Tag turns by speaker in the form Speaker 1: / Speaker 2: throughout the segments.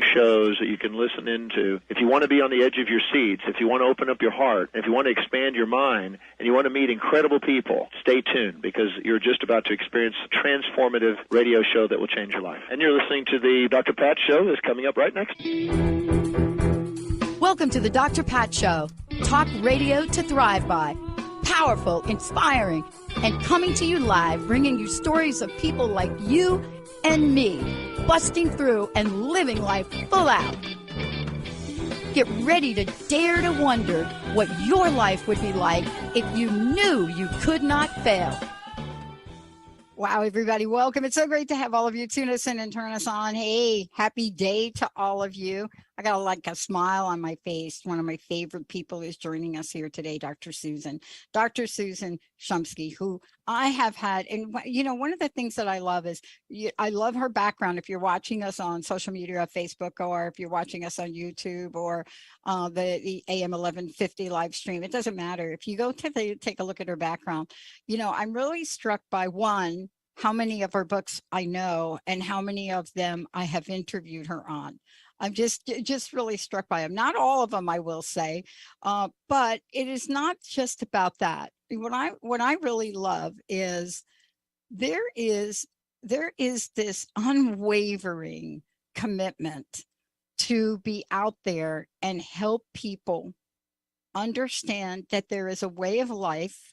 Speaker 1: shows that you can listen into. If you want to be on the edge of your seats, if you want to open up your heart, if you want to expand your mind, and you want to meet incredible people, stay tuned, because you're just about to experience a transformative radio show that will change your life. And you're listening to the Dr. Pat Show that's coming up right next.
Speaker 2: Welcome to the Dr. Pat Show. Talk radio to thrive by. Powerful, inspiring, and coming to you live, bringing you stories of people like you and me, busting through and living life full out. Get ready to dare to wonder what your life would be like if you knew you could not fail. Wow, everybody, welcome. It's so great to have all of you tune us in and turn us on. Hey, happy day to all of you. I got like a smile on my face. One of my favorite people is joining us here today, Dr. Susan Shumsky, who I have had. And, you know, one of the things that I love is I love her background. If you're watching us on social media, Facebook, or if you're watching us on YouTube or the AM 1150 live stream, it doesn't matter. If you go take a look at her background, you know, I'm really struck by one, how many of her books I know and how many of them I have interviewed her on. I'm just really struck by them. Not all of them, I will say, but it is not just about that. What I really love is there is this unwavering commitment to be out there and help people understand that there is a way of life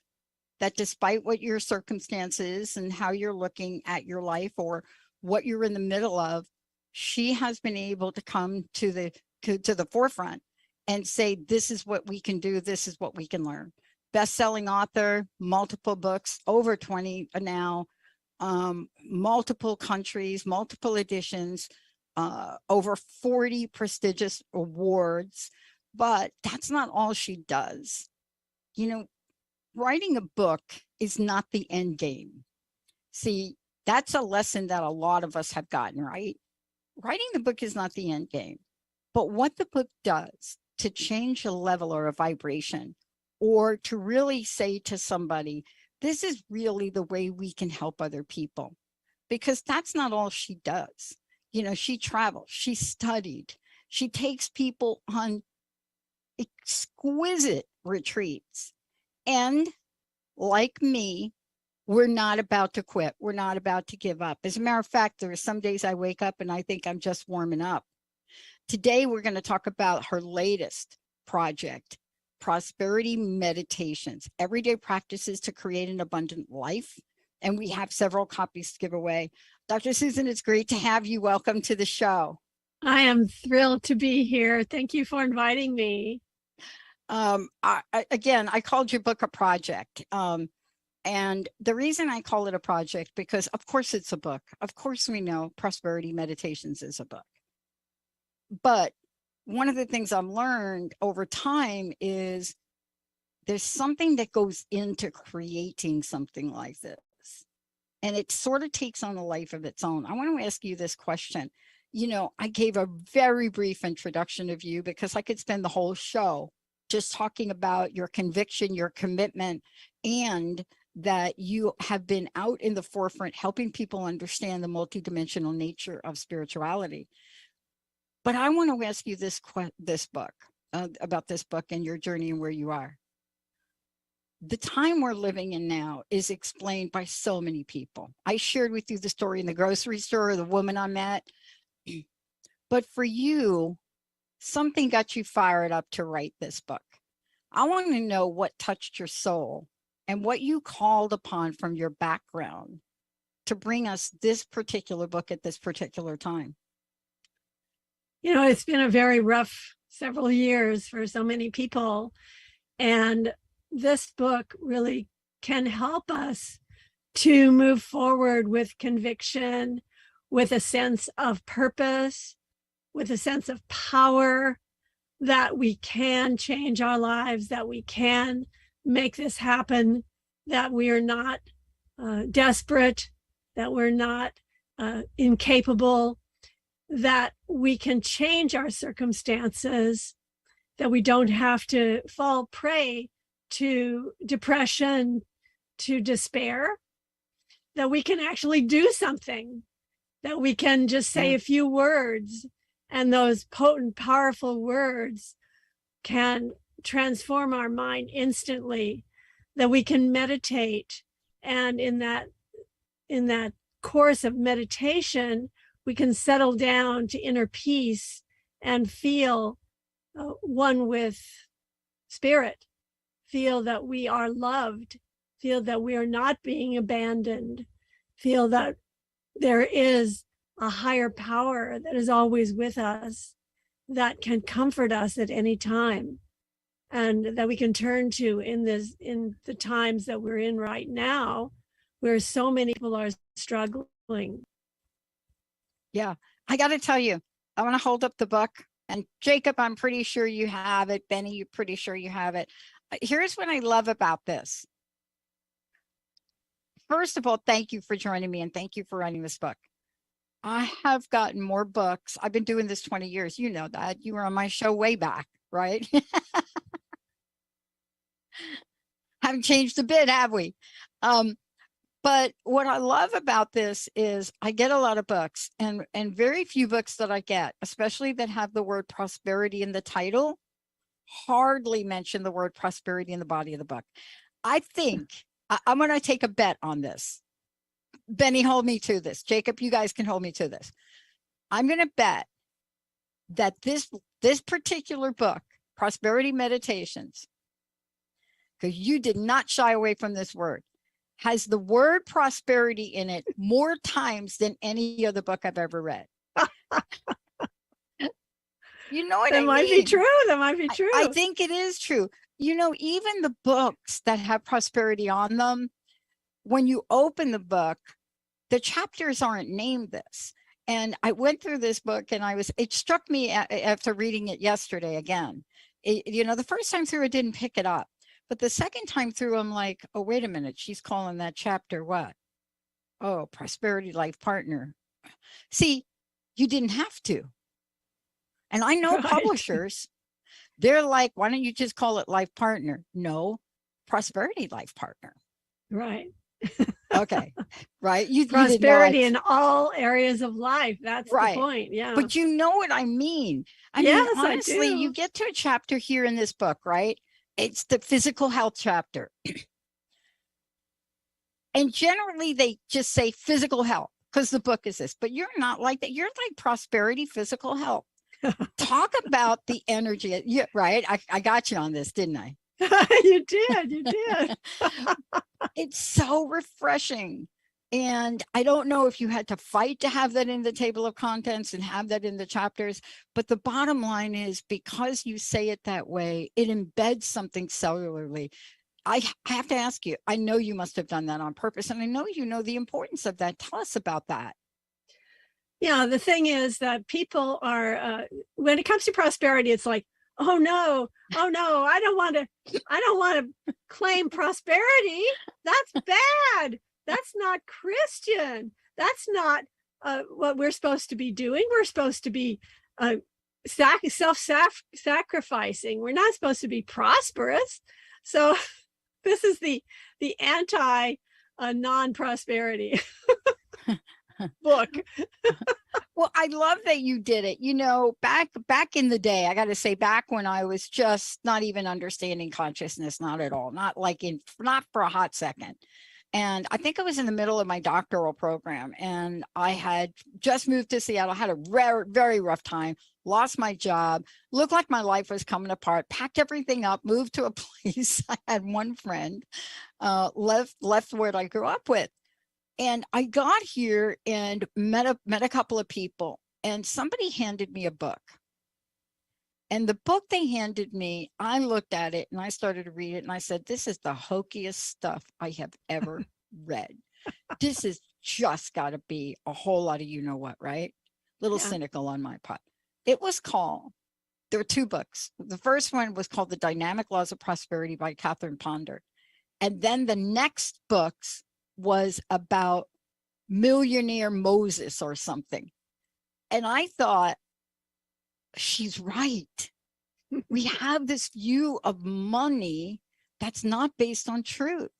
Speaker 2: that, despite what your circumstances and how you're looking at your life or what you're in the middle of, she has been able to come to the forefront and say, this is what we can do. This is what we can learn. Best-selling author, multiple books, over 20 now, multiple countries, multiple editions, over 40 prestigious awards. But that's not all she does. You know, writing a book is not the end game. See, that's a lesson that a lot of us have gotten, right? Writing the book is not the end game, but what the book does to change a level or a vibration, or to really say to somebody, this is really the way we can help other people, because that's not all she does. You know, she travels, she studied, she takes people on exquisite retreats. And like me, we're not about to quit. We're not about to give up. As a matter of fact, there are some days I wake up and I think I'm just warming up. Today, we're going to talk about her latest project, Prosperity Meditations, everyday practices to create an abundant life. And we have several copies to give away. Dr. Susan, it's great to have you. Welcome to the show.
Speaker 3: I am thrilled to be here. Thank you for inviting me.
Speaker 2: I called your book a project. And the reason I call it a project, because of course it's a book. Of course we know Prosperity Meditations is a book. But one of the things I've learned over time is there's something that goes into creating something like this. And it sort of takes on a life of its own. I want to ask you this question. You know, I gave a very brief introduction of you because I could spend the whole show just talking about your conviction, your commitment, and that you have been out in the forefront helping people understand the multidimensional nature of spirituality. But I want to ask you about this book and your journey and where you are. The time we're living in now is explained by so many people. I shared with you the story in the grocery store, the woman I met. But for you, something got you fired up to write this book. I want to know what touched your soul and what you called upon from your background to bring us this particular book at this particular time.
Speaker 3: You know, it's been a very rough several years for so many people. And this book really can help us to move forward with conviction, with a sense of purpose, with a sense of power, that we can change our lives, that we can make this happen, that we are not desperate, that we're not incapable, that we can change our circumstances, that we don't have to fall prey to depression, to despair, that we can actually do something, that we can just say a few words And those potent, powerful words can transform our mind instantly, that we can meditate. And in that course of meditation, we can settle down to inner peace and feel one with spirit, feel that we are loved, feel that we are not being abandoned, feel that there is a higher power that is always with us, that can comfort us at any time, and that we can turn to in the times that we're in right now, where so many people are struggling.
Speaker 2: Yeah, I got to tell you, I want to hold up the book. And Jacob, I'm pretty sure you have it. Benny, you're pretty sure you have it. Here's what I love about this. First of all, thank you for joining me, and thank you for writing this book. I have gotten more books. I've been doing this 20 years. You know that. You were on my show way back, right? Haven't changed a bit, have we? But what I love about this is I get a lot of books, and very few books that I get, especially that have the word prosperity in the title, hardly mention the word prosperity in the body of the book. I think I'm going to take a bet on this. Benny, hold me to this. Jacob, you guys can hold me to this. I'm going to bet that this particular book, Prosperity Meditations, because you did not shy away from this word, has the word prosperity in it more times than any other book I've ever read. You know what I mean?
Speaker 3: That might be true. That might be true.
Speaker 2: I think it is true. You know, even the books that have prosperity on them, when you open the book, the chapters aren't named this. And I went through this book, and it struck me after reading it yesterday again. The first time through, I didn't pick it up. But the second time through, I'm like, oh, wait a minute. She's calling that chapter what? Oh, Prosperity Life Partner. See, you didn't have to. And I know publishers, they're like, why don't you just call it Life Partner? No, Prosperity Life Partner.
Speaker 3: Right.
Speaker 2: Okay. Right.
Speaker 3: Prosperity in all areas of life. That's
Speaker 2: right.
Speaker 3: The point. Yeah.
Speaker 2: But you know what I mean? I mean, honestly, you get to a chapter here in this book, right? It's the physical health chapter. And generally they just say physical health because the book is this, but you're not like that. You're like prosperity, physical health. Talk about the energy. Yeah, right. I got you on this, didn't I?
Speaker 3: You did.
Speaker 2: It's so refreshing. And I don't know if you had to fight to have that in the table of contents and have that in the chapters, but the bottom line is, because you say it that way, it embeds something cellularly. I have to ask you, I know you must have done that on purpose, and I know you know the importance of that. Tell us about that.
Speaker 3: Yeah, the thing is that people are, when it comes to prosperity, it's like, oh no, I don't want to claim prosperity. That's bad. That's not Christian. That's not what we're supposed to be doing. We're supposed to be self-sacrificing. We're not supposed to be prosperous. So this is the anti non-prosperity book.
Speaker 2: Well, I love that you did it. You know, back in the day, I got to say, back when I was just not even understanding consciousness, not at all, not for a hot second. And I think I was in the middle of my doctoral program, and I had just moved to Seattle, had a very rough time, lost my job, looked like my life was coming apart, packed everything up, moved to a place. I had one friend, left where I grew up with. And I got here and met a couple of people, and somebody handed me a book. And the book they handed me, I looked at it and I started to read it, and I said, this is the hokiest stuff I have ever read. This has just got to be a whole lot of you know what, right? Little cynical on my part. It was called, there were two books. The first one was called The Dynamic Laws of Prosperity by Catherine Ponder. And then the next books was about millionaire Moses or something. And I thought, she's right. We have this view of money that's not based on truth.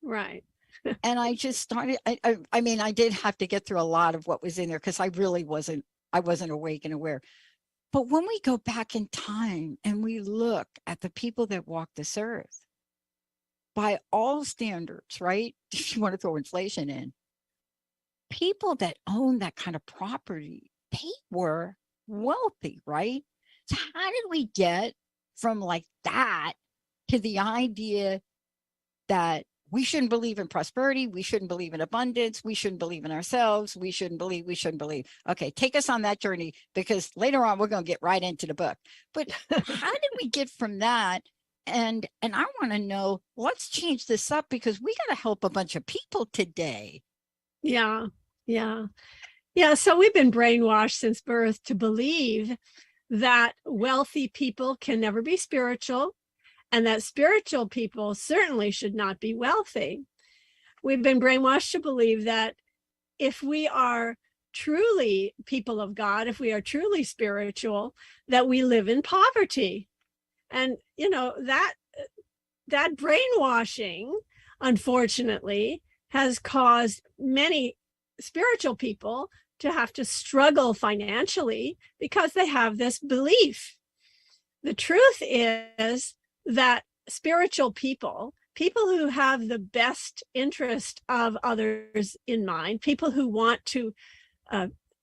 Speaker 3: Right.
Speaker 2: And I just started, I mean, I did have to get through a lot of what was in there, because I really wasn't awake and aware.
Speaker 4: But when we go back in time and we look at the people that walk this earth, by all standards, right? If you want to throw inflation in, people that own that kind of property, they were wealthy, right? So how did we get from like that to the idea that we shouldn't believe in prosperity, we shouldn't believe in abundance, we shouldn't believe in ourselves, we shouldn't believe. Okay, take us on that journey, because later on we're going to get right into the book. But how did we get from that? And I want to know, let's change this up, because we got to help a bunch of people today.
Speaker 3: Yeah. So we've been brainwashed since birth to believe that wealthy people can never be spiritual, and that spiritual people certainly should not be wealthy. We've been brainwashed to believe that if we are truly people of God, if we are truly spiritual, that we live in poverty. And, that brainwashing, unfortunately, has caused many spiritual people to have to struggle financially because they have this belief. The truth is that spiritual people who have the best interest of others in mind, people who want to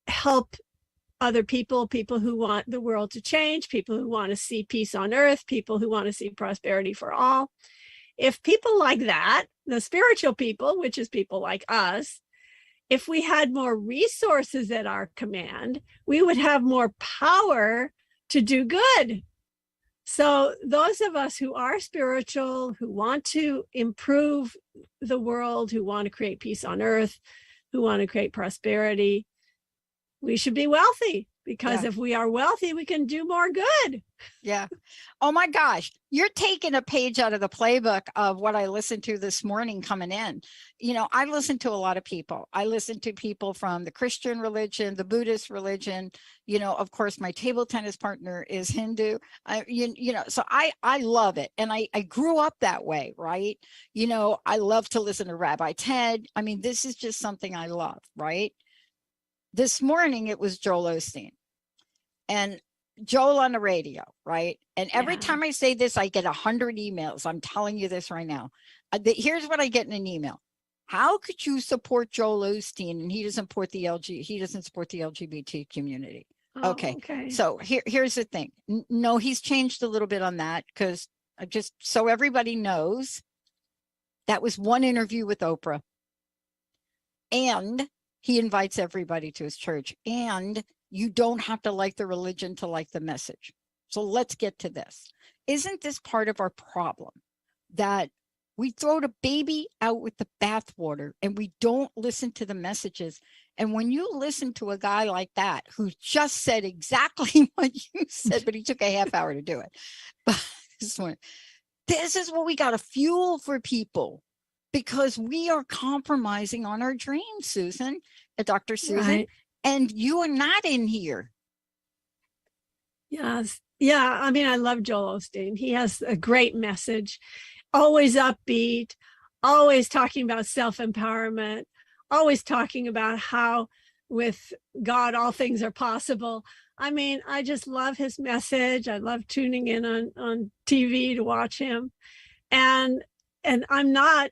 Speaker 3: help other people who want the world to change, people who want to see peace on earth, people who want to see prosperity for all. If people like that, the spiritual people, which is people like us, if we had more resources at our command, we would have more power to do good. So those of us who are spiritual, who want to improve the world, who want to create peace on earth, who want to create prosperity, we should be wealthy, because if we are wealthy, we can do more good.
Speaker 4: Yeah. Oh my gosh. You're taking a page out of the playbook of what I listened to this morning coming in. I listen to a lot of people. I listen to people from the Christian religion, the Buddhist religion. Of course, my table tennis partner is Hindu. So I love it. And I grew up that way, right? I love to listen to Rabbi Ted. I mean, this is just something I love, right? This morning, it was Joel Osteen. And Joel on the radio, right? And every time I say this, I get 100 emails. I'm telling you this right now. Here's what I get in an email. How could you support Joel Osteen and he doesn't support the LGBT community? Okay. So here's the thing. No, he's changed a little bit on that, because just so everybody knows, that was one interview with Oprah. And he invites everybody to his church. And you don't have to like the religion to like the message. So let's get to this. Isn't this part of our problem, that we throw the baby out with the bathwater and we don't listen to the messages? And when you listen to a guy like that, who just said exactly what you said, but he took a half hour to do it. But this is what we got to fuel for people, because we are compromising on our dreams, Susan, Dr. Susan. Right. And you are not in here.
Speaker 3: Yes. Yeah. I mean, I love Joel Osteen. He has a great message, always upbeat, always talking about self-empowerment, always talking about how with God, all things are possible. I mean, I just love his message. I love tuning in on TV to watch him. And I'm not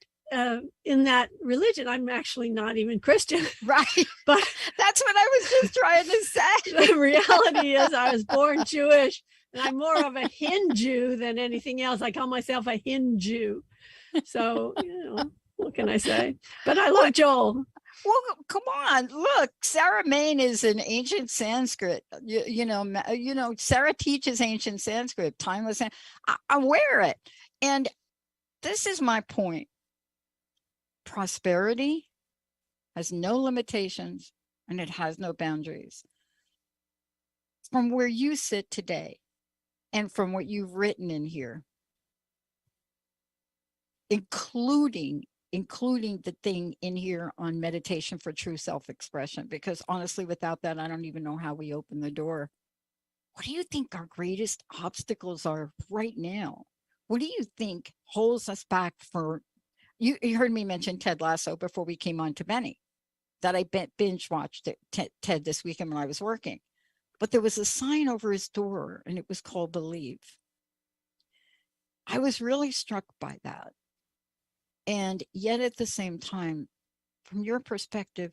Speaker 3: in that religion. I'm actually not even Christian.
Speaker 4: Right.
Speaker 3: But
Speaker 4: that's what I was just trying to say.
Speaker 3: The reality is I was born Jewish, and I'm more of a Hindu than anything else. I call myself a Hindu. So, what can I say? But I love Joel.
Speaker 4: Well, come on. Look, Sarah Main is an ancient Sanskrit. Sarah teaches ancient Sanskrit, timeless. I wear it. And this is my point. Prosperity has no limitations and it has no boundaries. From where you sit today and from what you've written in here, including the thing in here on meditation for true self-expression, because honestly, without that, I don't even know how we open the door. What do you think our greatest obstacles are right now? What do you think holds us back for? You heard me mention Ted Lasso before we came on to Benny, that I binge watched Ted this weekend when I was working. but there was a sign over his door and it was called Believe. I was really struck by that. And yet at the same time, from your perspective,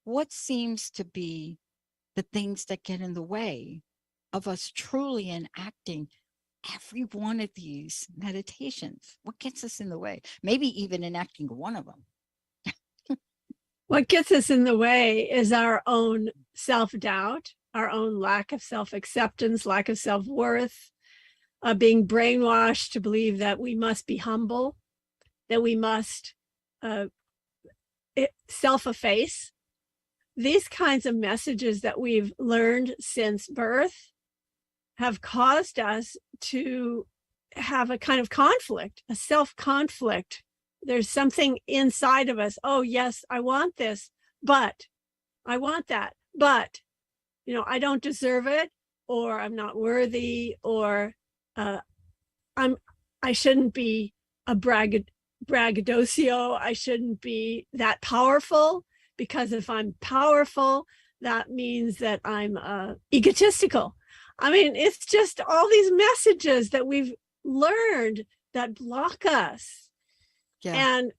Speaker 4: what seems to be the things that get in the way of us truly enacting every one of these meditations? What gets us in the way? Maybe even enacting one of them.
Speaker 3: What gets us in the way is our own self-doubt, our own lack of self-acceptance, lack of self-worth, being brainwashed to believe that we must be humble, that we must self-efface. These kinds of messages that we've learned since birth have caused us to have a kind of conflict, a self-conflict. There's something inside of us. Oh, yes, I want this, but I want that, but, I don't deserve it, or I'm not worthy, or I shouldn't be a braggadocio. I shouldn't be that powerful, because if I'm powerful, that means that I'm egotistical. I mean, it's just all these messages that we've learned that block us. Yeah. And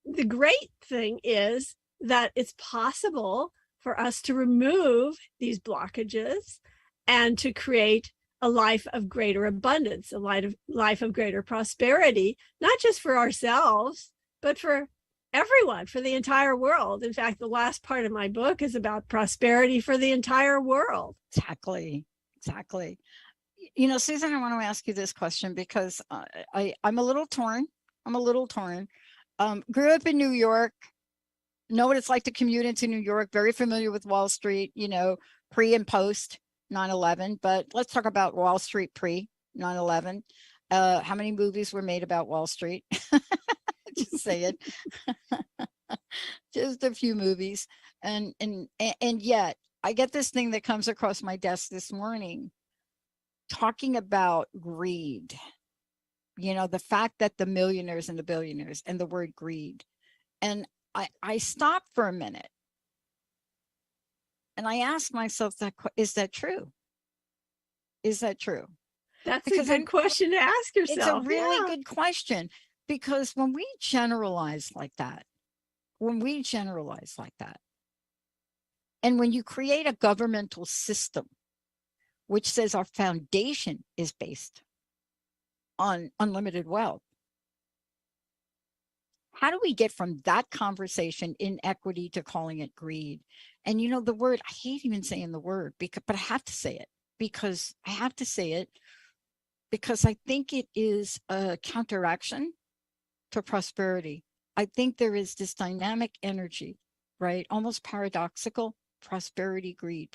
Speaker 3: the great thing is that it's possible for us to remove these blockages and to create a life of greater abundance, a life of greater prosperity, not just for ourselves, but for everyone, for the entire world. In fact, the last part of my book is about prosperity for the entire world.
Speaker 4: Exactly. Susan, I want to ask you this question because I'm a little torn. Grew up in New York, know what it's like to commute into New York, very familiar with Wall Street, pre and post 9/11. But let's talk about Wall Street pre 9/11. How many movies were made about Wall Street? Just say it. Just a few movies. And yet I get this thing that comes across my desk this morning talking about greed. The fact that the millionaires and the billionaires and the word greed. And I stopped for a minute and I asked myself, is that true? Is that true?
Speaker 3: That's a good question to ask yourself.
Speaker 4: It's a really good question, because when we generalize like that, and when you create a governmental system which says our foundation is based on unlimited wealth, how do we get from that conversation inequity to calling it greed? And the word, I hate even saying the word, but I have to say it because I think it is a counteraction to prosperity. I think there is this dynamic energy, right? Almost paradoxical, prosperity, greed.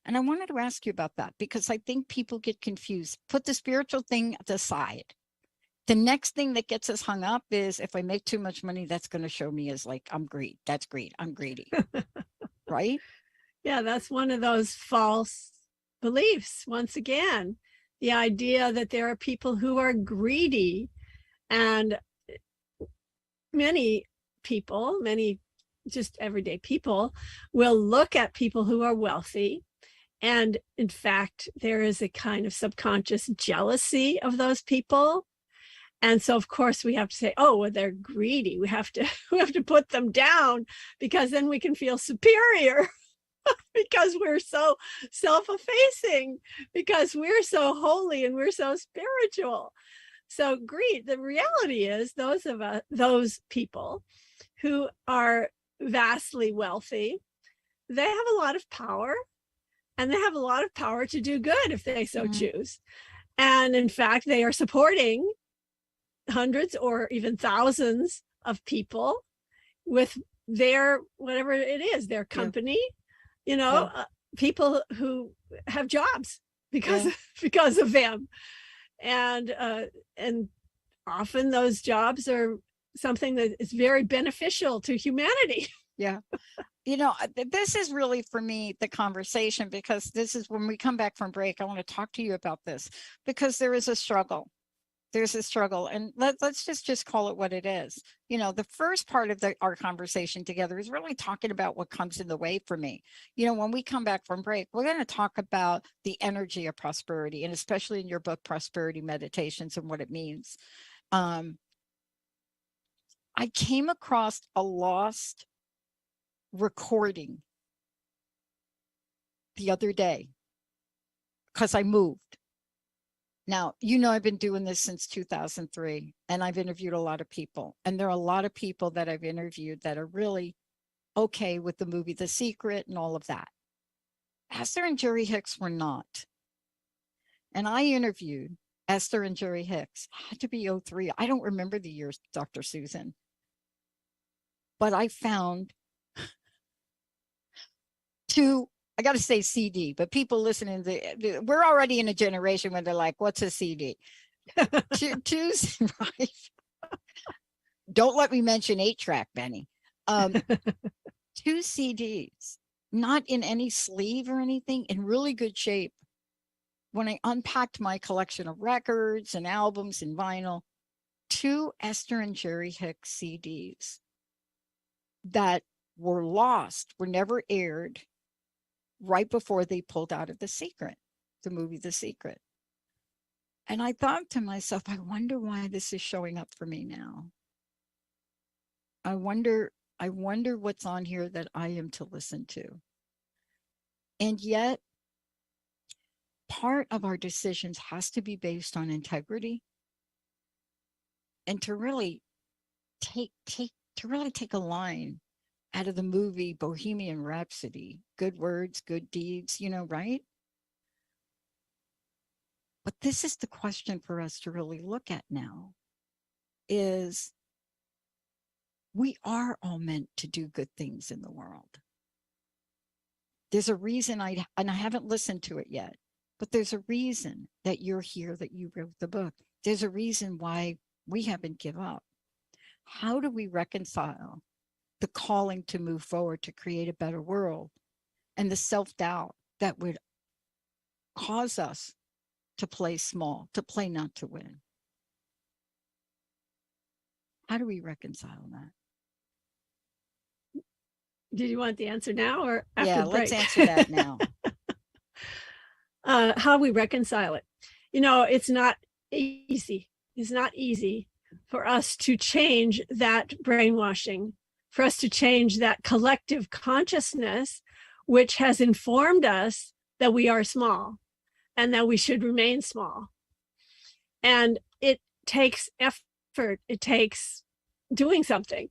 Speaker 4: And I wanted to ask you about that because I think people get confused. Put the spiritual thing aside. The next thing that gets us hung up is if I make too much money, that's going to show me as like, I'm greedy. That's greed. I'm greedy. Right?
Speaker 3: Yeah, that's one of those false beliefs. Once again, the idea that there are people who are greedy, and many just everyday people will look at people who are wealthy. And in fact, there is a kind of subconscious jealousy of those people. And so, of course, we have to say, oh, well, they're greedy. We have to put them down, because then we can feel superior because we're so self-effacing, because we're so holy and we're so spiritual. So greed, the reality is those people who are vastly wealthy, they have a lot of power, and they have a lot of power to do good if they so choose. And in fact, they are supporting hundreds or even thousands of people with their, whatever it is, their company, people who have jobs because of them. And often those jobs are something that is very beneficial to humanity.
Speaker 4: Yeah. This is really, for me, the conversation, because this is when we come back from break, I want to talk to you about this, because there is a struggle. There's a struggle, and let's just call it what it is. You know, the first part of our conversation together is really talking about what comes in the way for me. You know, when we come back from break, we're going to talk about the energy of prosperity, and especially in your book, Prosperity Meditations, and what it means. I came across a lost recording the other day because I moved. Now, you know, I've been doing this since 2003, and I've interviewed a lot of people. And there are a lot of people that I've interviewed that are really okay with the movie The Secret and all of that. Esther and Jerry Hicks were not. And I interviewed Esther and Jerry Hicks. It had to be 03. I don't remember the years, Dr. Susan. But I found two, I got to say CD, but people listening, we're already in a generation when they're like, what's a CD? Choose, right? Don't let me mention 8-track, Benny. 2 CDs, not in any sleeve or anything, in really good shape. When I unpacked my collection of records and albums and vinyl, 2 Esther and Jerry Hicks CDs that were lost, were never aired, right before they pulled out of The Secret, the movie The Secret. And I thought to myself, I wonder why this is showing up for me now. I wonder what's on here that I am to listen to. And yet, part of our decisions has to be based on integrity, and to really take a line out of the movie Bohemian Rhapsody, good words, good deeds, you know, right? But this is the question for us to really look at now, is we are all meant to do good things in the world. There's a reason and I haven't listened to it yet, but there's a reason that you're here, that you wrote the book. There's a reason why we haven't given up. How do we reconcile the calling to move forward to create a better world and the self-doubt that would cause us to play small, to play not to win? How do we reconcile that?
Speaker 3: Did you want the answer now or after
Speaker 4: the break? Let's answer that now.
Speaker 3: How we reconcile it. You know, it's not easy. It's not easy for us to change that brainwashing, for us to change that collective consciousness, which has informed us that we are small and that we should remain small. And it takes effort. It takes doing something.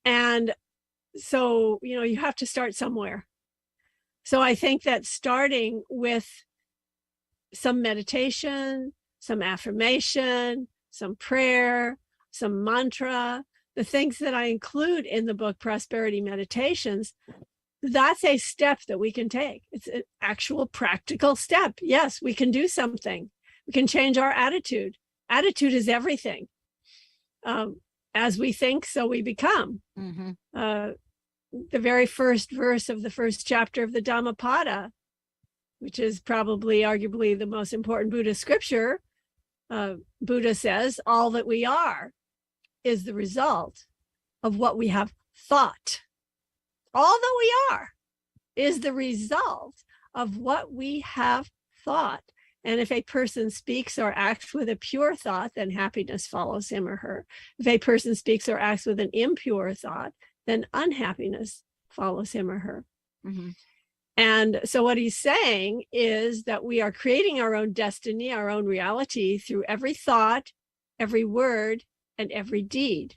Speaker 3: And so, you know, you have to start somewhere. So I think that starting with some meditation, some affirmation, some prayer, some mantra, the things that I include in the book, Prosperity Meditations, that's a step that we can take. It's an actual practical step. Yes, we can do something. We can change our attitude. Attitude is everything. As we think, so we become.
Speaker 4: Mm-hmm.
Speaker 3: The very first verse of the first chapter of the Dhammapada, which is probably arguably the most important Buddhist scripture, Buddha says, all that we are is the result of what we have thought. All that we are is the result of what we have thought. And if a person speaks or acts with a pure thought, then happiness follows him or her. If a person speaks or acts with an impure thought, then unhappiness follows him or her.
Speaker 4: Mm-hmm.
Speaker 3: And so what he's saying is that we are creating our own destiny, our own reality through every thought, every word, and every deed.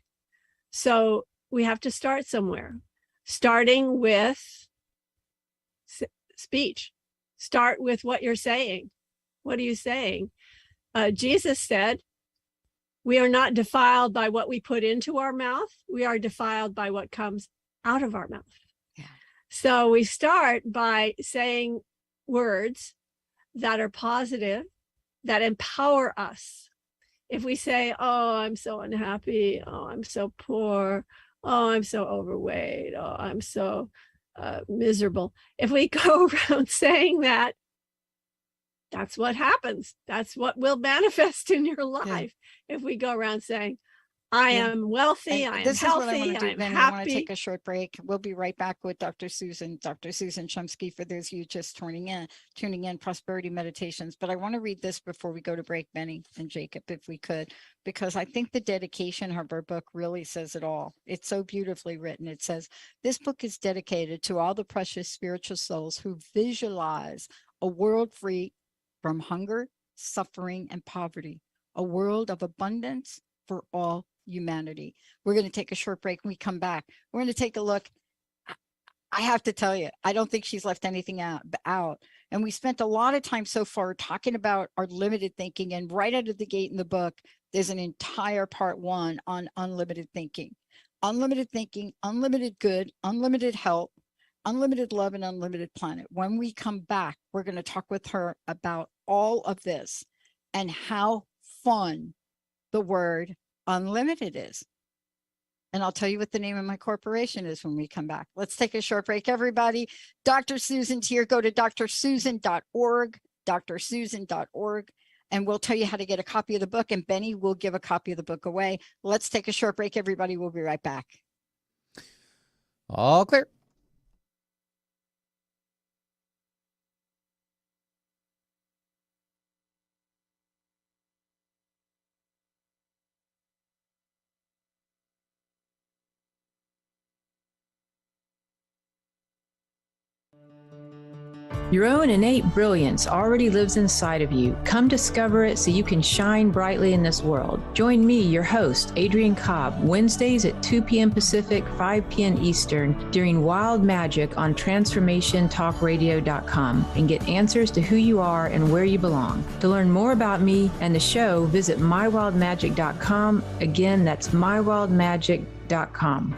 Speaker 3: So we have to start somewhere, starting with speech. Start with what you're saying. What are you saying? Jesus said, we are not defiled by what we put into our mouth. We are defiled by what comes out of our mouth.
Speaker 4: Yeah.
Speaker 3: So we start by saying words that are positive, that empower us. If we say, oh, I'm so unhappy. Oh, I'm so poor. Oh, I'm so overweight. Oh, I'm so miserable. If we go around saying that, that's what happens. That's what will manifest in your life if we go around saying, I am wealthy, I am
Speaker 4: this
Speaker 3: healthy,
Speaker 4: is what I want to do,
Speaker 3: I'm
Speaker 4: Benny.
Speaker 3: happy.
Speaker 4: I want to take a short break. We'll be right back with Dr. Susan Shumsky, for those of you just tuning in, Prosperity Meditations. But I want to read this before we go to break, Benny and Jacob, if we could, because I think the dedication of our book really says it all. It's so beautifully written. It says, this book is dedicated to all the precious spiritual souls who visualize a world free from hunger, suffering, and poverty, a world of abundance for all humanity. We're going to take a short break. When we come back, we're going to take a look. I have to tell you, I don't think she's left anything out. And we spent a lot of time so far talking about our limited thinking. And right out of the gate in the book, there's an entire part 1 on unlimited thinking. Unlimited thinking, unlimited good, unlimited health, unlimited love, and unlimited planet. When we come back, we're going to talk with her about all of this and how fun the word unlimited is. And I'll tell you what the name of my corporation is when we come back. Let's take a short break, everybody. Dr. Susan's here. Go to drsusan.org, drsusan.org, and we'll tell you how to get a copy of the book, and Benny will give a copy of the book away. Let's take a short break, everybody. We'll be right back.
Speaker 5: All clear.
Speaker 6: Your own innate brilliance already lives inside of you. Come discover it so you can shine brightly in this world. Join me, your host, Adrienne Cobb, Wednesdays at 2 p.m. Pacific, 5 p.m. Eastern, during Wild Magic on TransformationTalkRadio.com, and get answers to who you are and where you belong. To learn more about me and the show, visit MyWildMagic.com. Again, that's MyWildMagic.com.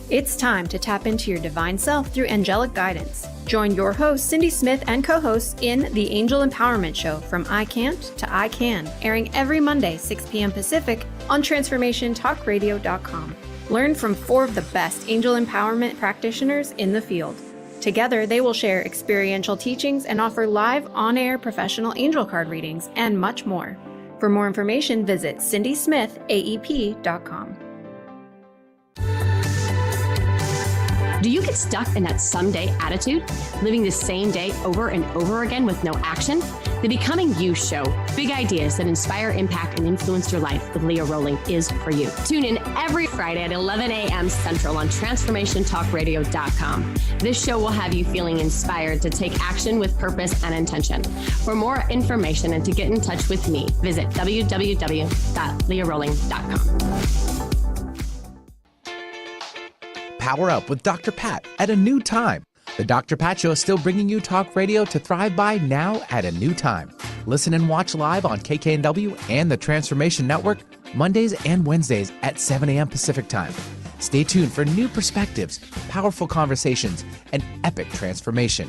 Speaker 7: It's time to tap into your divine self through angelic guidance. Join your host, Cindy Smith, and co-hosts in The Angel Empowerment Show, From I Can't to I Can, airing every Monday, 6 p.m. Pacific on TransformationTalkRadio.com. Learn from 4 of the best angel empowerment practitioners in the field. Together, they will share experiential teachings and offer live on-air professional angel card readings and much more. For more information, visit cindysmithaep.com.
Speaker 8: Do you get stuck in that someday attitude, living the same day over and over again with no action? The Becoming You Show, big ideas that inspire, impact, and influence your life with Leah Rowling is for you. Tune in every Friday at 11 a.m. Central on TransformationTalkRadio.com. This show will have you feeling inspired to take action with purpose and intention. For more information and to get in touch with me, visit www.leahrowling.com.
Speaker 5: Power up with Dr. Pat at a new time. The Dr. Pat Show is still bringing you talk radio to thrive by, now at a new time. Listen and watch live on KKNW and the Transformation Network Mondays and Wednesdays at 7 a.m. Pacific Time. Stay tuned for new perspectives, powerful conversations, and epic transformation.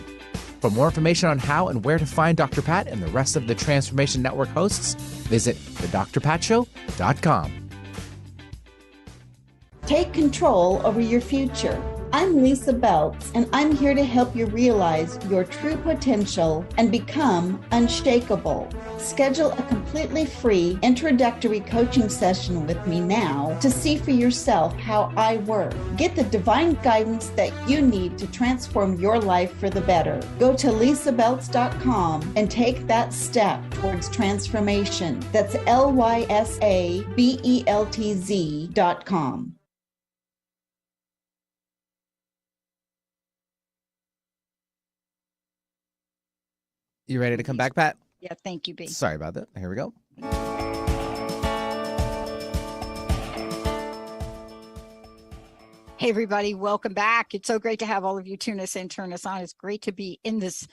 Speaker 5: For more information on how and where to find Dr. Pat and the rest of the Transformation Network hosts, visit thedrpatshow.com.
Speaker 9: Take control over your future. I'm Lisa Beltz, and I'm here to help you realize your true potential and become unshakable. Schedule a completely free introductory coaching session with me now to see for yourself how I work. Get the divine guidance that you need to transform your life for the better. Go to lisabeltz.com and take that step towards transformation. That's LYSABELTZ.com.
Speaker 5: You ready to come back, Pat?
Speaker 4: Yeah, thank you, B.
Speaker 5: Sorry about that. Here we go.
Speaker 4: Hey, everybody, welcome back. It's so great to have all of you tune us in, turn us on. It's great to be in this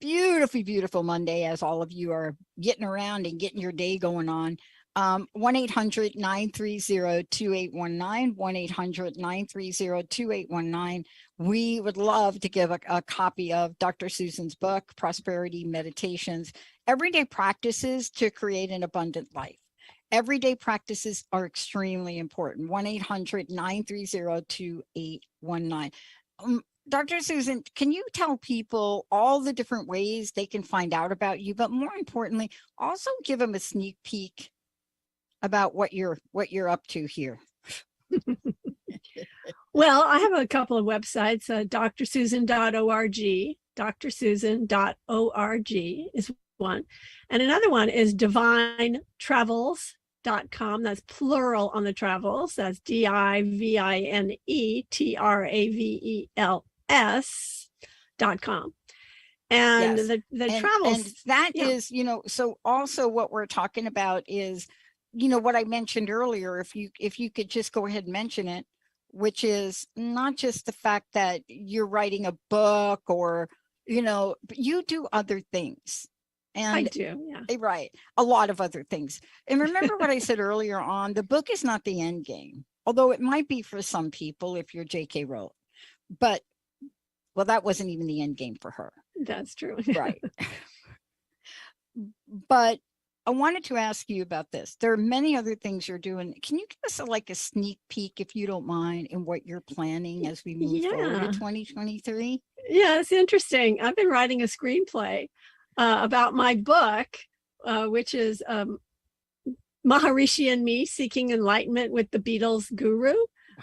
Speaker 4: beautiful, beautiful Monday as all of you are getting around and getting your day going on. 1-800-930-2819, 1-800-930-2819. We would love to give a copy of Dr. Susan's book, Prosperity Meditations, Everyday Practices to Create an Abundant Life. Everyday practices are extremely important. 1-800-930-2819. Dr. Susan, can you tell people all the different ways they can find out about you, but more importantly, also give them a sneak peek about what you're up to here?
Speaker 3: Well, I have a couple of websites, drsusan.org, drsusan.org is one. And another one is divinetravels.com. That's plural on the travels. That's DIVINETRAVELS.com. And
Speaker 4: Yes.
Speaker 3: the travels.
Speaker 4: And that is, so also what we're talking about is, what I mentioned earlier, if you could just go ahead and mention it, which is not just the fact that you're writing a book or, but you do other things. And
Speaker 3: I do, yeah.
Speaker 4: Right. A lot of other things. And remember what I said earlier on, the book is not the end game, although it might be for some people if you're J.K. Rowling. But, well, that wasn't even the end game for her.
Speaker 3: That's true.
Speaker 4: Right. But I wanted to ask you about this. There are many other things you're doing. Can you give us a sneak peek, if you don't mind, in what you're planning as we move forward to 2023?
Speaker 3: Yeah, it's interesting. I've been writing a screenplay about my book, which is Maharishi and Me, Seeking Enlightenment with the Beatles Guru,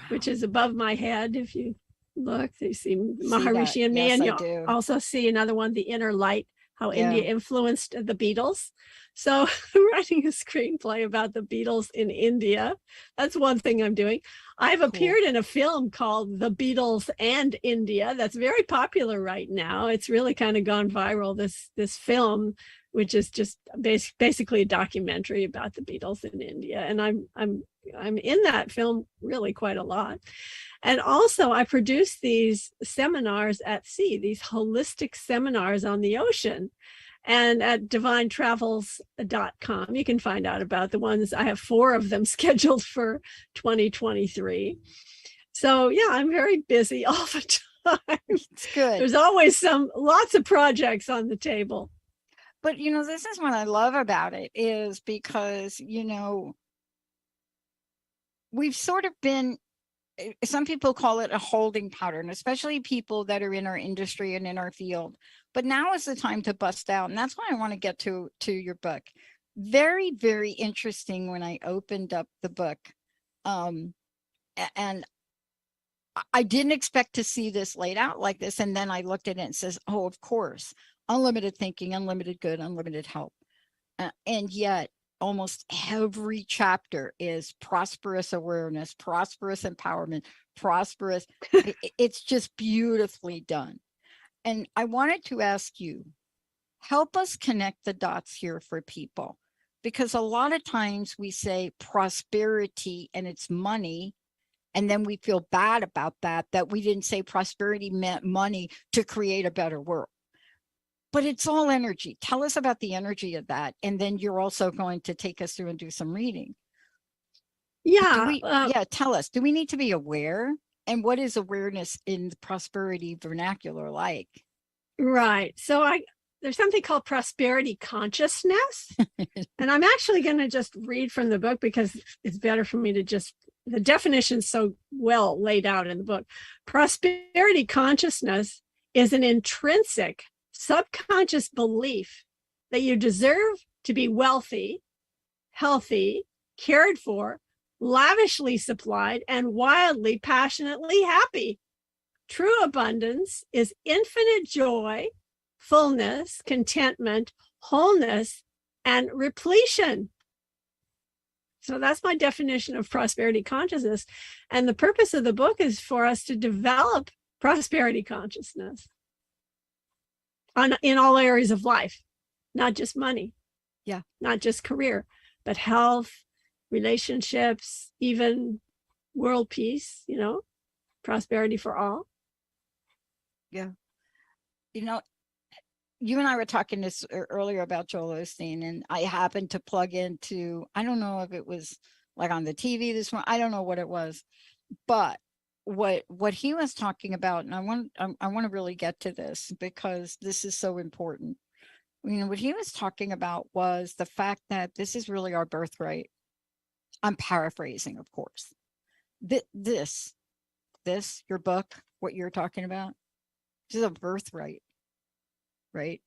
Speaker 3: which is above my head. If you look, you see Maharishi and Me, and you also see another one, The Inner Light, how India influenced the Beatles. So I'm writing a screenplay about the Beatles in India. That's one thing I'm doing. I've appeared in a film called The Beatles and India. That's very popular right now. It's really kind of gone viral, this film, which is just basically a documentary about the Beatles in India. And I'm in that film really quite a lot. And also I produce these seminars at sea, these holistic seminars on the ocean. And at divinetravels.com, you can find out about the ones. I have 4 of them scheduled for 2023. So yeah, I'm very busy all the time.
Speaker 4: It's good.
Speaker 3: There's always lots of projects on the table.
Speaker 4: But, this is what I love about it, is because, we've sort of been, some people call it a holding pattern, especially people that are in our industry and in our field. But now is the time to bust out. And that's why I want to get to your book. Very, very interesting when I opened up the book. And I didn't expect to see this laid out like this. And then I looked at it and says, oh, of course, unlimited thinking, unlimited good, unlimited help. And yet almost every chapter is prosperous awareness, prosperous empowerment, prosperous. It's just beautifully done. And I wanted to ask you, help us connect the dots here for people, because a lot of times we say prosperity and it's money, and then we feel bad about that we didn't say prosperity meant money to create a better world. But it's all energy. Tell us about the energy of that. And then you're also going to take us through and do some reading.
Speaker 3: Yeah.
Speaker 4: Tell us, do we need to be aware? And what is awareness in the prosperity vernacular like?
Speaker 3: Right. So there's something called prosperity consciousness. And I'm actually going to just read from the book because it's better for me to the definition's so well laid out in the book. Prosperity consciousness is an intrinsic subconscious belief that you deserve to be wealthy, healthy, cared for, lavishly supplied, and wildly, passionately happy. True abundance is infinite joy, fullness, contentment, wholeness, and repletion. So that's my definition of prosperity consciousness. And the purpose of the book is for us to develop prosperity consciousness in all areas of life, not just money, not just career, but health, relationships, even world peace, prosperity for all.
Speaker 4: Yeah. You and I were talking this earlier about Joel Osteen, and I happened to plug into, I don't know if it was like on the TV this morning, I don't know what it was, but what he was talking about, and I want to really get to this because this is so important. What he was talking about was the fact that this is really our birthright. I'm paraphrasing, of course. This, your book, what you're talking about, This is a birthright, right?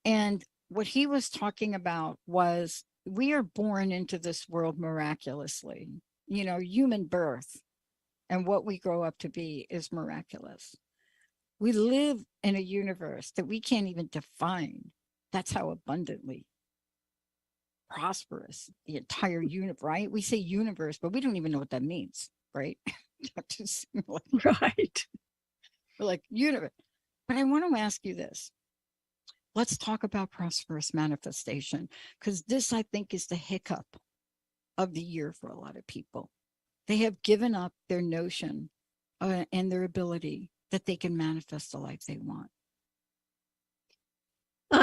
Speaker 4: And what he was talking about was we are born into this world miraculously. You know, human birth and what we grow up to be is miraculous. We live in a universe that we can't even define. That's how abundantly prosperous the entire universe, right? We say universe, but we don't even know what that means, right?
Speaker 3: Right.
Speaker 4: We're like universe. But I want to ask you this. Let's talk about prosperous manifestation, because this, I think, is the hiccup of the year for a lot of people. They have given up their notion and their ability that they can manifest the life they want.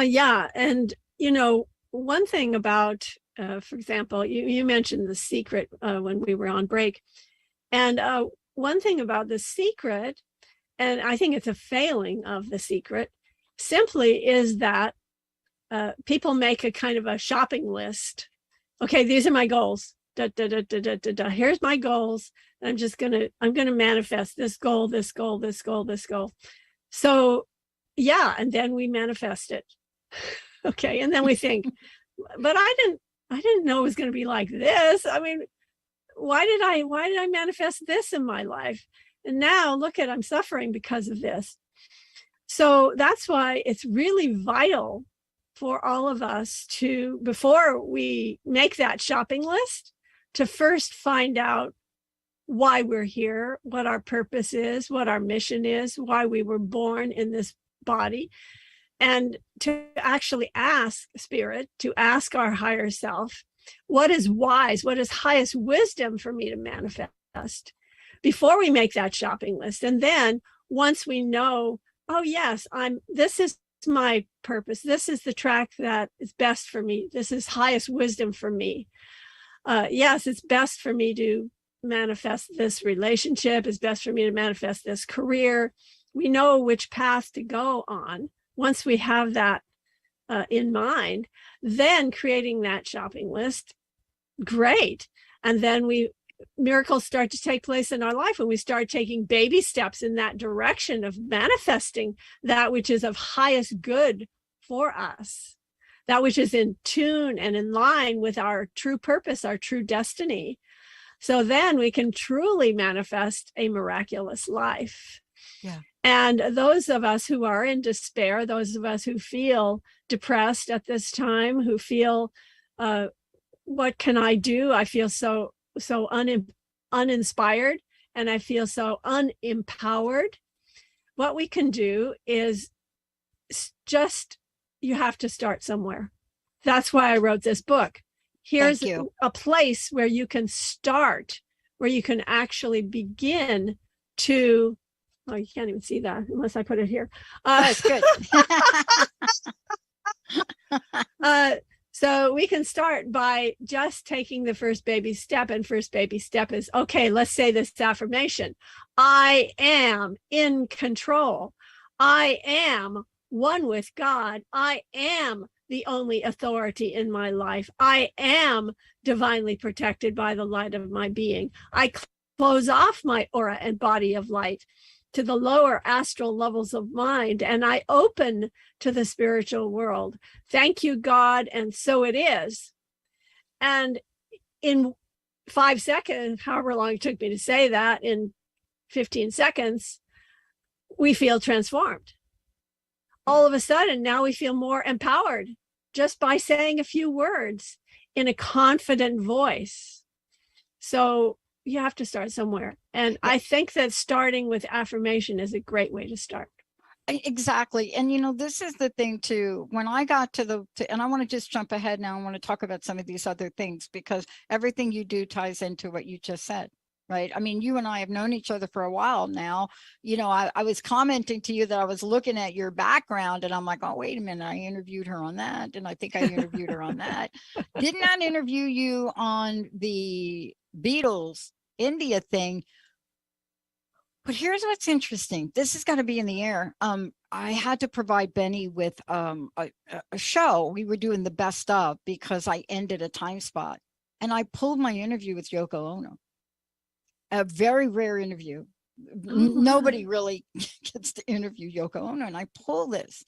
Speaker 3: Yeah. And, you know, one thing about, for example, you mentioned The Secret when we were on break. And one thing about The Secret, and I think it's a failing of The Secret, simply is that people make a kind of a shopping list. Okay, these are my goals. Here's my goals. I'm gonna manifest this goal, this goal, this goal, this goal. So yeah, and then we manifest it. Okay, and then we think, but I didn't know it was gonna be like this. I mean, why did I manifest this in my life? And now look at, I'm suffering because of this. So that's why it's really vital for all of us to, before we make that shopping list, to first find out why we're here, what our purpose is, what our mission is, why we were born in this body, and to actually ask Spirit, to ask our higher self, what is wise, what is highest wisdom for me to manifest, before we make that shopping list. And then once we know, oh yes, this is my purpose, this is the track that is best for me, this is highest wisdom for me. Yes, it's best for me to manifest this relationship, it's best for me to manifest this career. We know which path to go on. Once we have that in mind, then creating that shopping list, great. And then miracles start to take place in our life when we start taking baby steps in that direction of manifesting that which is of highest good for us, that which is in tune and in line with our true purpose, our true destiny. So then we can truly manifest a miraculous life.
Speaker 4: Yeah.
Speaker 3: And those of us who are in despair, those of us who feel depressed at this time, who feel, what can I do? I feel so uninspired, and I feel so unempowered. What we can do is just, you have to start somewhere. That's why I wrote this book. Here's a place where you can start, where you can actually begin to, oh, you can't even see that unless I put it here.
Speaker 4: That's good.
Speaker 3: So we can start by just taking the first baby step. And first baby step is, okay, let's say this affirmation. I am in control. I am one with God. I am the only authority in my life. I am divinely protected by the light of my being. I close off my aura and body of light to the lower astral levels of mind, and I open to the spiritual world. Thank you, God, and so it is. And in 5 seconds, however long it took me to say that, in 15 seconds, we feel transformed. All of a sudden, now we feel more empowered just by saying a few words in a confident voice. So you have to start somewhere. And I think that starting with affirmation is a great way to start.
Speaker 4: Exactly. And, you know, this is the thing too, when I got to and I want to just jump ahead now. I want to talk about some of these other things, because everything you do ties into what you just said, right? I mean, you and I have known each other for a while now. You know, I was commenting to you that I was looking at your background, and I'm like, oh, wait a minute, I interviewed her on that. And I think I interviewed her on that. Did not interview you on the Beatles India thing. But here's what's interesting. This has got to be in the air. I had to provide Benny with a show. We were doing the best of, because I ended a time spot, and I pulled my interview with Yoko Ono. A very rare interview. Nobody really gets to interview Yoko Ono, and I pull this.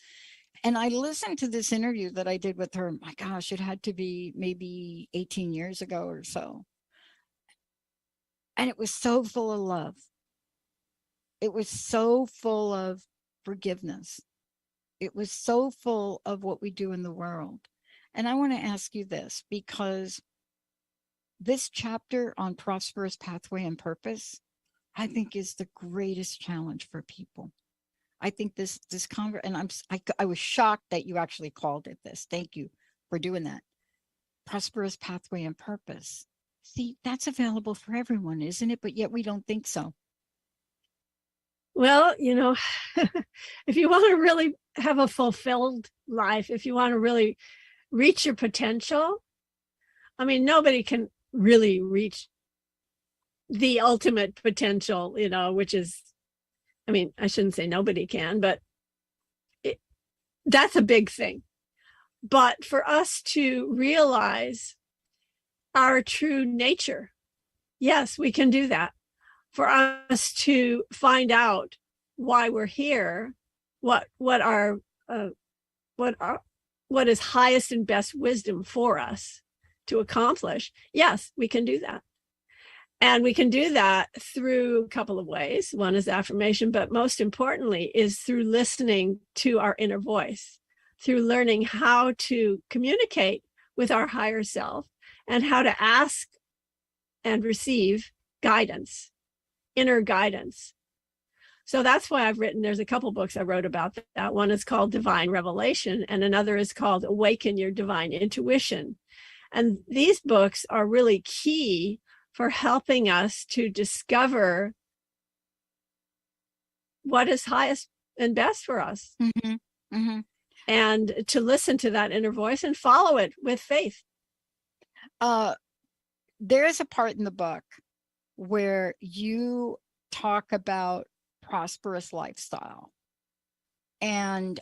Speaker 4: And I listened to this interview that I did with her. My gosh, it had to be maybe 18 years ago or so. And it was so full of love. It was so full of forgiveness. It was so full of what we do in the world. And I want to ask you this, because this chapter on prosperous pathway and purpose, I think is the greatest challenge for people. I think this and I was shocked that you actually called it this. Thank you for doing that. Prosperous pathway and purpose. See, that's available for everyone, isn't it? But yet we don't think so.
Speaker 3: Well, if you want to really have a fulfilled life, if you want to really reach your potential, I mean, nobody can really reach the ultimate potential, which is, I mean, I shouldn't say nobody can, but that's a big thing. But for us to realize our true nature, yes, we can do that. For us to find out why we're here, what is highest and best wisdom for us to accomplish, yes, we can do that. And we can do that through a couple of ways. One is affirmation, but most importantly is through listening to our inner voice, through learning how to communicate with our higher self and how to ask and receive guidance, inner guidance. So that's why there's a couple books I wrote about that. One is called Divine Revelation, and another is called Awaken Your Divine Intuition. And these books are really key for helping us to discover what is highest and best for us.
Speaker 4: Mm-hmm. Mm-hmm.
Speaker 3: And to listen to that inner voice and follow it with faith.
Speaker 4: There is a part in the book where you talk about prosperous lifestyle. And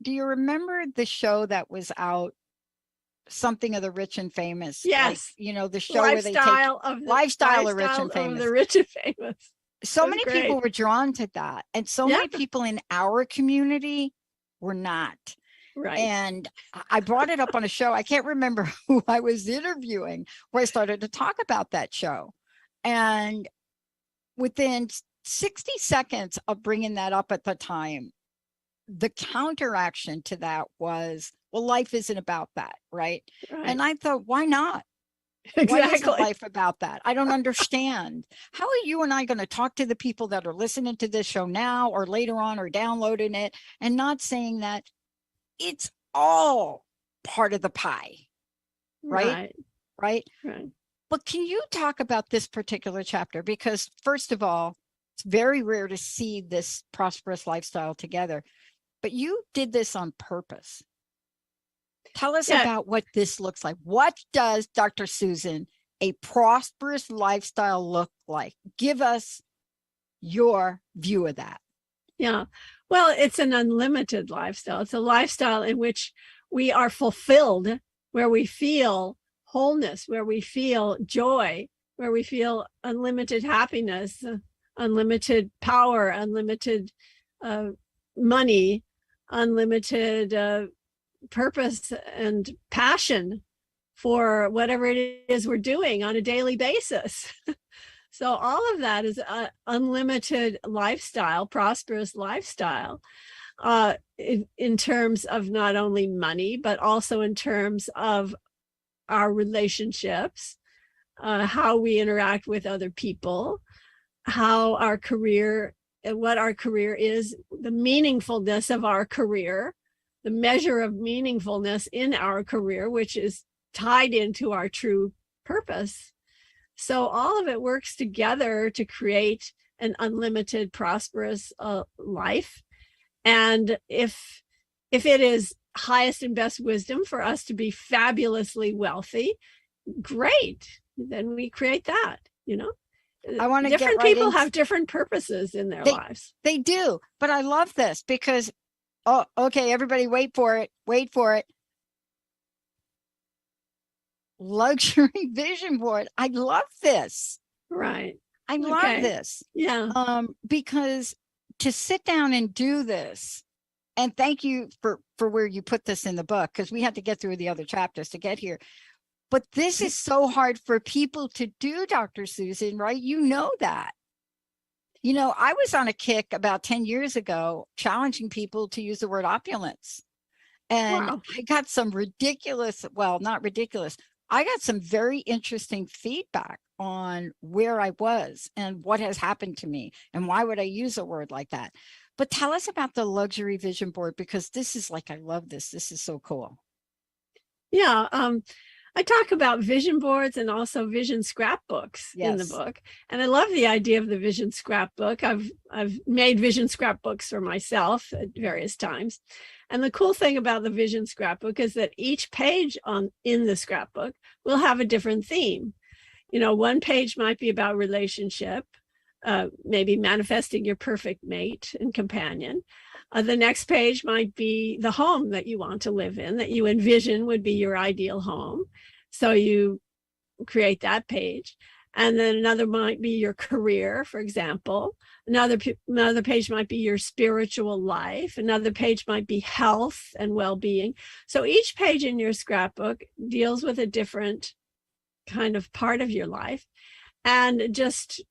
Speaker 4: do you remember the show that was out, Something of the Rich and Famous?
Speaker 3: Yes.
Speaker 4: Like, the show where they take Lifestyle of Rich and Famous.
Speaker 3: The Rich and Famous.
Speaker 4: So many people were drawn to that. And so many people in our community were not.
Speaker 3: Right.
Speaker 4: And I brought it up on a show. I can't remember who I was interviewing, where I started to talk about that show. And within 60 seconds of bringing that up at the time, the counteraction to that was, well, life isn't about that, right? And I thought, why not?
Speaker 3: Exactly.
Speaker 4: Why isn't life about that? I don't understand. How are you and I going to talk to the people that are listening to this show now or later on or downloading it and not saying that it's all part of the pie, right? Right. But can you talk about this particular chapter? Because first of all, it's very rare to see this prosperous lifestyle together, but you did this on purpose. Tell us about what this looks like. What does, Dr. Susan, a prosperous lifestyle look like? Give us your view of that.
Speaker 3: Yeah. Well, it's an unlimited lifestyle. It's a lifestyle in which we are fulfilled, where we feel wholeness, where we feel joy, where we feel unlimited happiness, unlimited power, unlimited money, unlimited purpose and passion for whatever it is we're doing on a daily basis. So all of that is an unlimited lifestyle, prosperous lifestyle, in terms of not only money, but also in terms of our relationships, how we interact with other people, how our career, what our career is, the meaningfulness of our career, the measure of meaningfulness in our career, which is tied into our true purpose. So all of it works together to create an unlimited, prosperous life. And if it is highest and best wisdom for us to be fabulously wealthy, great. Then we create that,
Speaker 4: I want to
Speaker 3: different people have different purposes in their lives.
Speaker 4: They do. But I love this because, okay, everybody wait for it. Luxury vision board. I love this.
Speaker 3: Right.
Speaker 4: I love this.
Speaker 3: Yeah.
Speaker 4: Because to sit down and do this, and thank you for where you put this in the book, because we had to get through the other chapters to get here. But this is so hard for people to do, Dr. Susan, right? You know that. You know, I was on a kick about 10 years ago, challenging people to use the word opulence. And
Speaker 3: Wow.
Speaker 4: I got some ridiculous, well, not ridiculous. I got some very interesting feedback on where I was and what has happened to me and why would I use a word like that. But tell us about the luxury vision board, because this is like, I love this. This is so cool.
Speaker 3: Yeah. I talk about vision boards and also vision scrapbooks in the book. And I love the idea of the vision scrapbook. I've made vision scrapbooks for myself at various times. And the cool thing about the vision scrapbook is that each page in the scrapbook will have a different theme. You know, one page might be about relationship, maybe manifesting your perfect mate and companion. The next page might be the home that you want to live in, that you envision would be your ideal home. So you create that page. And then another might be your career, for example. Another page might be your spiritual life. Another page might be health and well-being. So each page in your scrapbook deals with a different kind of part of your life. And just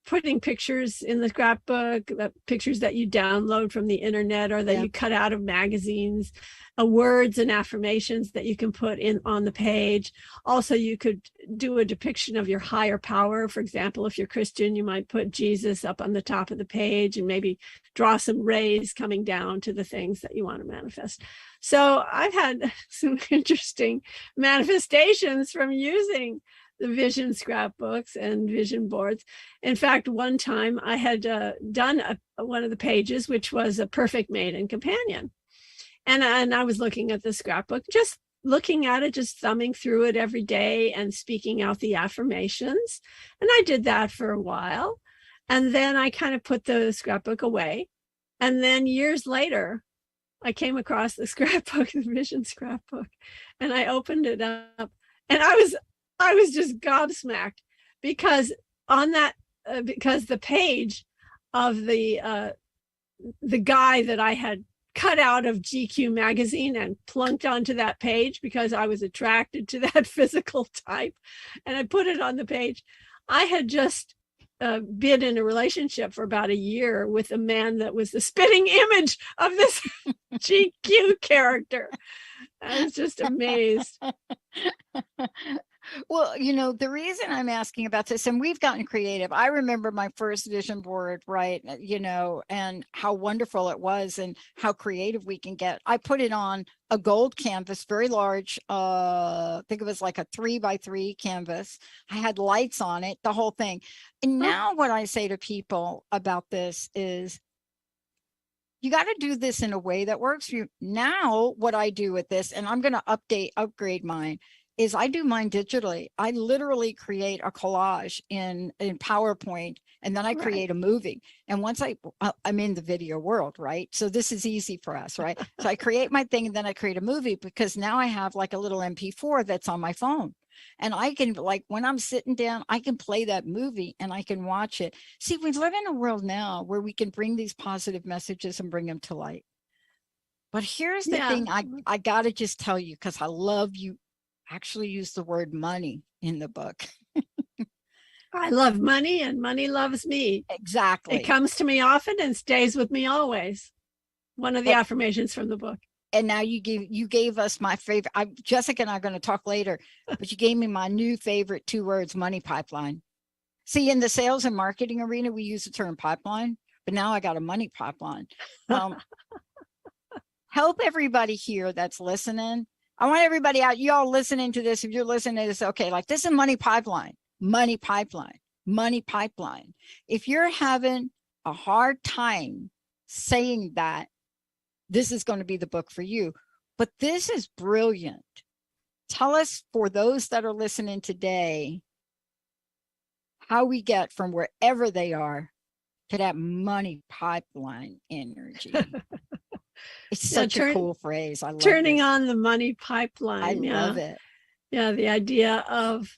Speaker 3: putting pictures in the scrapbook, pictures that you download from the internet or that you cut out of magazines, words and affirmations that you can put in on the page. Also, you could do a depiction of your higher power. For example, if you're Christian, you might put Jesus up on the top of the page and maybe draw some rays coming down to the things that you want to manifest. So I've had some interesting manifestations from using the vision scrapbooks and vision boards. In fact, one time I had done one of the pages, which was a perfect mate and companion. And I was looking at the scrapbook, just looking at it, just thumbing through it every day and speaking out the affirmations. And I did that for a while. And then I kind of put the scrapbook away. And then years later, I came across the scrapbook, the vision scrapbook, and I opened it up. And I was just gobsmacked because on that, because the page of the guy that I had cut out of GQ magazine and plunked onto that page because I was attracted to that physical type, and I put it on the page. I had just been in a relationship for about a year with a man that was the spitting image of this GQ character. I was just amazed.
Speaker 4: Well, you know, the reason I'm asking about this, and we've gotten creative. I remember my first vision board, right? You know, and how wonderful it was and how creative we can get. I put it on a gold canvas, very large. I think it was like a 3x3 canvas. I had lights on it, the whole thing. And now what I say to people about this is, you got to do this in a way that works for you. Now, what I do with this, and I'm going to upgrade mine, is I do mine digitally. I literally create a collage in PowerPoint, and then I create a movie. And once I'm in the video world, right? So this is easy for us, right? So I create my thing and then I create a movie, because now I have like a little MP4 that's on my phone. And I can, like, when I'm sitting down, I can play that movie and I can watch it. See, we live in a world now where we can bring these positive messages and bring them to light. But here's the thing I got to just tell you, because I love you actually use the word money in the book.
Speaker 3: I love money and money loves me.
Speaker 4: Exactly.
Speaker 3: It comes to me often and stays with me always. One of the affirmations from the book.
Speaker 4: And now you gave us my favorite. Jessica and I are going to talk later, but you gave me my new favorite 2 words, money pipeline. See, in the sales and marketing arena, we use the term pipeline, but now I got a money pipeline. Help everybody here that's listening. I want everybody out, y'all listening to this. If you're listening to this, okay, like, this is money pipeline, money pipeline, money pipeline. If you're having a hard time saying that, this is going to be the book for you. But this is brilliant. Tell us, for those that are listening today, how we get from wherever they are to that money pipeline energy. It's such a cool phrase. I love
Speaker 3: turning on the money pipeline.
Speaker 4: I love it.
Speaker 3: Yeah, the idea of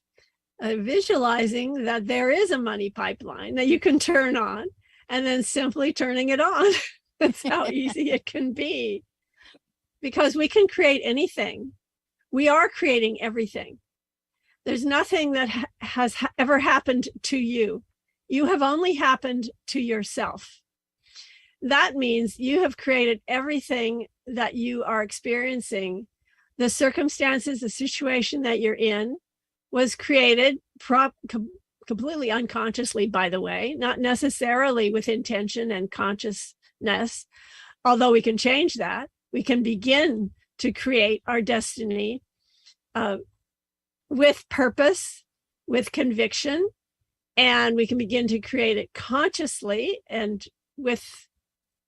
Speaker 3: visualizing that there is a money pipeline that you can turn on, and then simply turning it on. That's how easy it can be. Because we can create anything. We are creating everything. There's nothing that has ever happened to you. You have only happened to yourself. That means you have created everything that you are experiencing. The circumstances, the situation that you're in was created completely unconsciously, by the way, not necessarily with intention and consciousness, although we can change that. We can begin to create our destiny with purpose, with conviction, and we can begin to create it consciously and with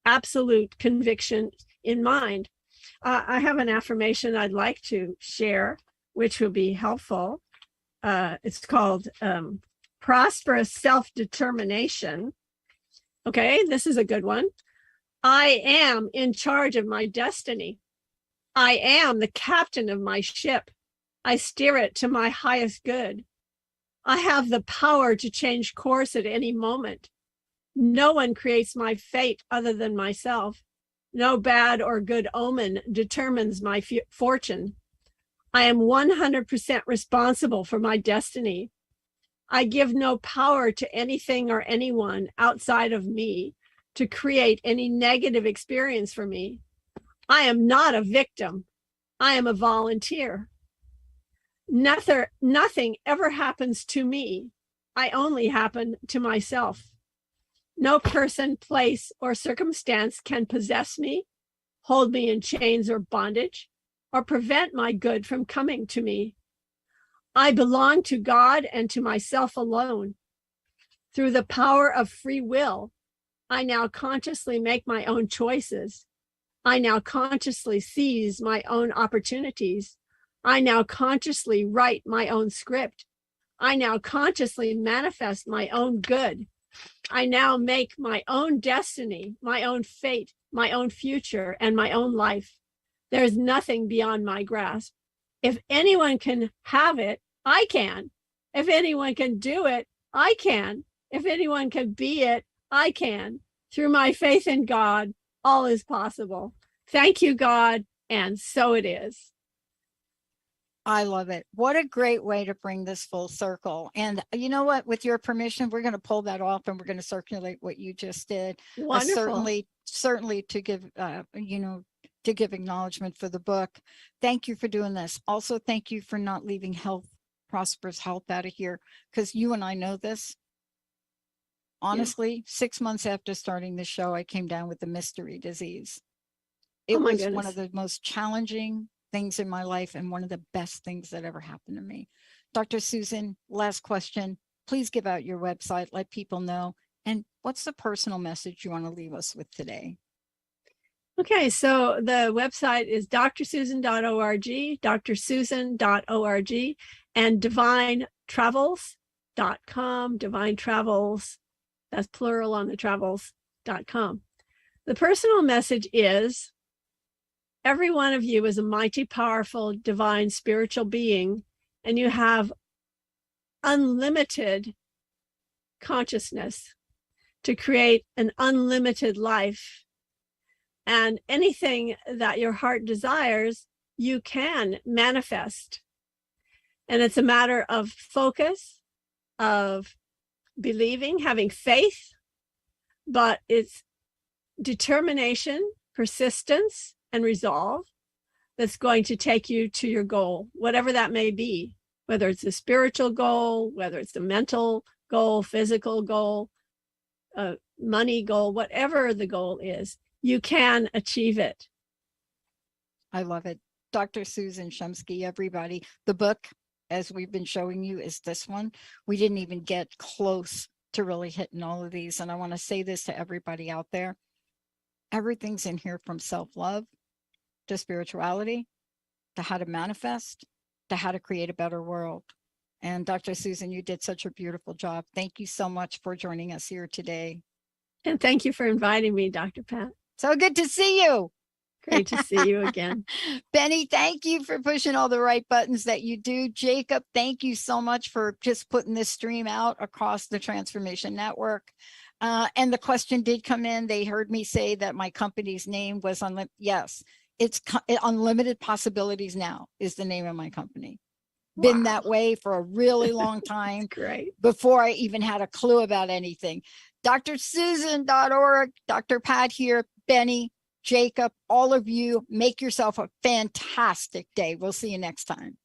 Speaker 3: absolute conviction in mind. I have an affirmation I'd like to share, which will be helpful. It's called Prosperous Self-Determination. Okay, this is a good one. I am in charge of my destiny. I am the captain of my ship. I steer it to my highest good. I have the power to change course at any moment. No one creates my fate other than myself. No bad or good omen determines my fortune. I am 100% responsible for my destiny. I give no power to anything or anyone outside of me to create any negative experience for me. I am not a victim. I am a volunteer. Nothing ever happens to me. I only happen to myself. No person, place, or circumstance can possess me, hold me in chains or bondage, or prevent my good from coming to me. I belong to God and to myself alone. Through the power of free will, I now consciously make my own choices. I now consciously seize my own opportunities. I now consciously write my own script. I now consciously manifest my own good. I now make my own destiny, my own fate, my own future, and my own life. There is nothing beyond my grasp. If anyone can have it, I can. If anyone can do it, I can. If anyone can be it, I can. Through my faith in God, all is possible. Thank you, God, and so it is.
Speaker 4: I love it. What a great way to bring this full circle. And you know what? With your permission, we're going to pull that off and we're going to circulate what you just did.
Speaker 3: Wonderful.
Speaker 4: Certainly to give, to give acknowledgement for the book. Thank you for doing this. Also, thank you for not leaving prosperous health out of here, because you and I know this. Honestly, 6 months after starting the show, I came down with the mystery disease. It was one of the most challenging things in my life and one of the best things that ever happened to me. Dr. Susan, last question. Please give out your website, let people know. And what's the personal message you want to leave us with today?
Speaker 3: Okay, so the website is drsusan.org, drsusan.org, and divinetravels.com, Divine Travels, that's plural on the travels.com. The personal message is, every one of you is a mighty, powerful, divine, spiritual being, and you have unlimited consciousness to create an unlimited life. And anything that your heart desires, you can manifest. And it's a matter of focus, of believing, having faith, but it's determination, persistence, and resolve that's going to take you to your goal, whatever that may be, whether it's a spiritual goal, whether it's a mental goal, physical goal, money goal, whatever the goal is, you can achieve it.
Speaker 4: I love it. Dr. Susan Shumsky, everybody. The book, as we've been showing you, is this one. We didn't even get close to really hitting all of these. And I want to say this to everybody out there. Everything's in here, from self-love to spirituality, to how to manifest, to how to create a better world. And Dr. Susan, you did such a beautiful job. Thank you so much for joining us here today.
Speaker 3: And thank you for inviting me, Dr. Pat.
Speaker 4: So good to see you.
Speaker 3: Great to see you again.
Speaker 4: Benny, thank you for pushing all the right buttons that you do. Jacob, thank you so much for just putting this stream out across the Transformation Network. And the question did come in. They heard me say that my company's name was Unlimited. Yes, it's Unlimited Possibilities Now is the name of my company.
Speaker 3: Wow.
Speaker 4: Been that way for a really long time.
Speaker 3: Great.
Speaker 4: Before I even had a clue about anything. drsusan.org, Dr. Pat here, Benny, Jacob, all of you, make yourself a fantastic day. We'll see you next time.